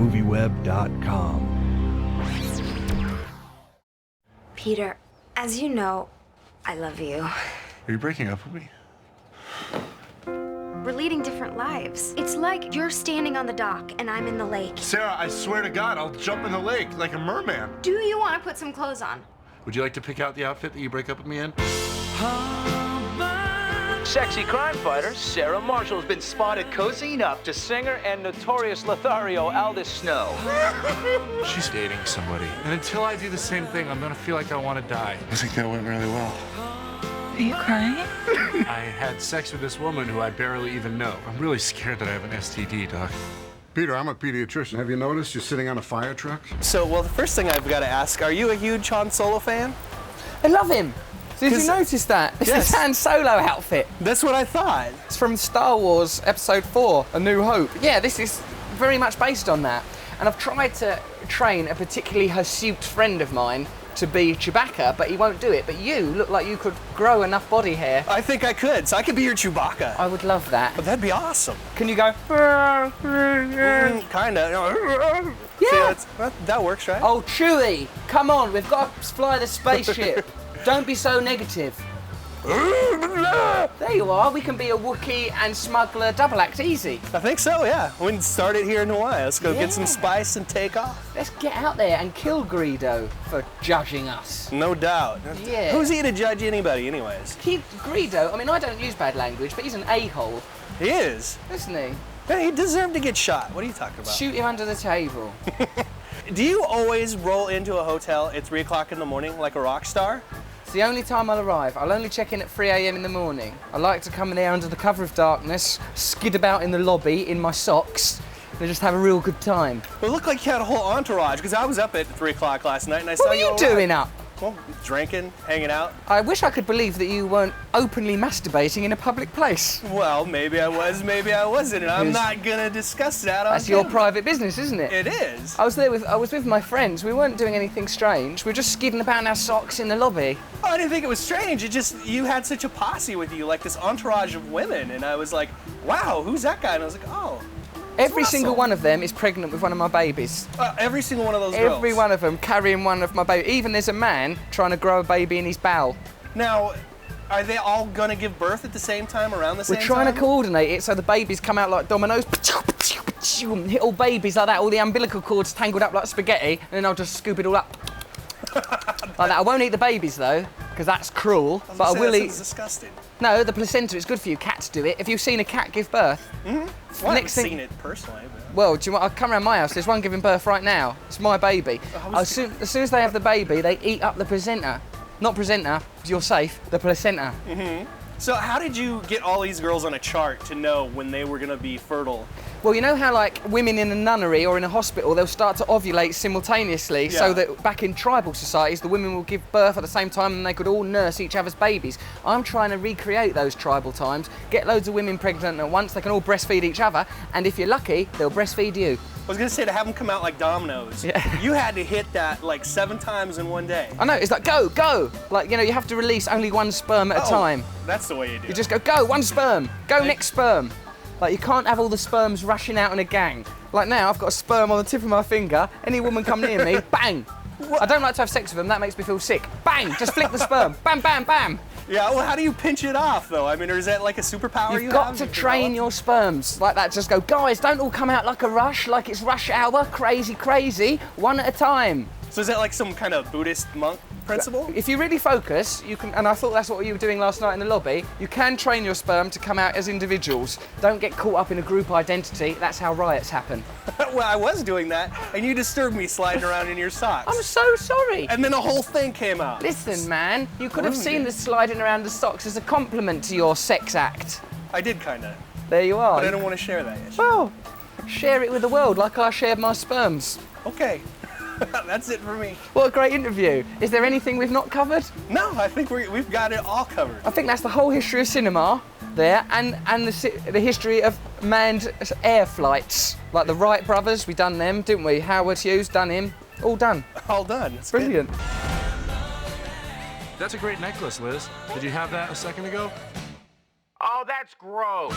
movieweb.com. Peter, as you know, I love you. Are you breaking up with me? We're leading different lives. It's like you're standing on the dock and I'm in the lake. Sarah, I swear to God, I'll jump in the lake like a merman. Do you want to put some clothes on? Would you like to pick out the outfit that you break up with me in? Sexy crime fighter Sarah Marshall has been spotted cozying up to singer and notorious Lothario Aldous Snow. She's dating somebody. And until I do the same thing, I'm gonna feel like I want to die. I think that went really well. Are you crying? I had sex with this woman who I barely even know. I'm really scared that I have an STD, Doc. Peter, I'm a pediatrician. Have you noticed you're sitting on a fire truck? So, well, the first thing I've got to ask, are you a huge Han Solo fan? I love him. Did you notice that? It's Yes. his Han Solo outfit. That's what I thought. It's from Star Wars Episode 4, A New Hope. Yeah, this is very much based on that. And I've tried to train a particularly hirsute friend of mine to be Chewbacca, but he won't do it. But you look like you could grow enough body hair. I think I could, so I could be your Chewbacca. I would love that. But that'd be awesome. Can you go? Kinda. Yeah. See, that works, right? Oh, Chewie, come on, we've got to fly the spaceship. Don't be so negative. There you are, we can be a Wookiee and smuggler double act easy. I think so, yeah. We can start it here in Hawaii. Let's go get some Yeah. spice and take off. Let's get out there and kill Greedo for judging us. No doubt. Yeah. Who's he to judge anybody, anyways? Greedo, I mean, I don't use bad language, but he's an a-hole, He is. isn't he? Hey, he deserved to get shot. What are you talking about? Shoot him under the table. Do you always roll into a hotel at 3 o'clock in the morning like a rock star? It's the only time I'll arrive. I'll only check in at 3 a.m. in the morning. I like to come in there under the cover of darkness, skid about in the lobby in my socks, and just have a real good time. Well, it looked like you had a whole entourage, because I was up at 3 o'clock last night and I What saw were you you doing up? Well, drinking, hanging out. I wish I could believe that you weren't openly masturbating in a public place. Well, maybe I was, maybe I wasn't, and I'm Is- not gonna discuss that on That's your camera. private business, isn't it? It is. I was with my friends. We weren't doing anything strange. We were just skidding about in our socks in the lobby. Oh, I didn't think it was strange. It just, you had such a posse with you, like this entourage of women, and I was like, wow, who's that guy? And I was like, oh. Every Russell. single one of them is pregnant with one of my babies. Every single one of those girls. Every one of them carrying one of my babies. Even there's a man trying to grow a baby in his bowel. Now, are they all gonna give birth at the same time, around the same We're time? trying to coordinate it so the babies come out like dominoes. Hit all babies like that, all the umbilical cords tangled up like spaghetti, and then I'll just scoop it all up. Like that. I won't eat the babies though, because that's cruel. But I will That eat. sounds disgusting. No, the placenta is good for you. Cats do it. Have you seen a cat give birth? Well, I haven't Next thing- seen it personally, but... Well, do you want? I'll come around my house. There's one giving birth right now. It's my baby. As soon as they have the baby, they eat up the placenta. Not placenta. You're safe. The placenta. So how did you get all these girls on a chart to know when they were gonna be fertile? Well, you know how like women in a nunnery or in a hospital, they'll start to ovulate simultaneously, so Yeah. that back in tribal societies, the women will give birth at the same time and they could all nurse each other's babies. I'm trying to recreate those tribal times, get loads of women pregnant at once, they can all breastfeed each other, and if you're lucky, they'll breastfeed you. I was gonna say to have them come out like dominoes. Yeah. You had to hit that like 7 times in one day. I know, it's like, go, go! Like, you know, you have to release only one sperm at a time. That's the way you do You it. just go, one sperm, go next sperm. Like, you can't have all the sperms rushing out in a gang. Like now, I've got a sperm on the tip of my finger. Any woman come near me, bang. I don't like to have sex with them, that makes me feel sick. Bang, just flick the sperm, bam, bam, bam. Yeah, well, how do you pinch it off, though? I mean, or is that like a superpower You've you got have? to You've train developed? your sperms like that. Just go, guys, don't all come out like a rush, like it's rush hour, crazy, crazy, one at a time. So is that like some kind of Buddhist monk principle? If you really focus, you can, and I thought that's what you were doing last night in the lobby, you can train your sperm to come out as individuals. Don't get caught up in a group identity. That's how riots happen. Well, I was doing that, and you disturbed me sliding around in your socks. I'm so sorry. And then a whole thing came out. Listen, man, you could have Ruined seen it. the sliding around the socks as a compliment to your sex act. I did kinda, There you are. but I don't want to share that yet. Well, share it with the world like I shared my sperms. Okay, that's it for me. What a great interview. Is there anything we've not covered? No, I think we've got it all covered. I think that's the whole history of cinema there, and the history of manned air flights. Like the Wright brothers, we done them, didn't we? Howard Hughes, done him. All done. All done. It's good. Brilliant. That's a great necklace, Liz. Did you have that a second ago? Oh, that's gross.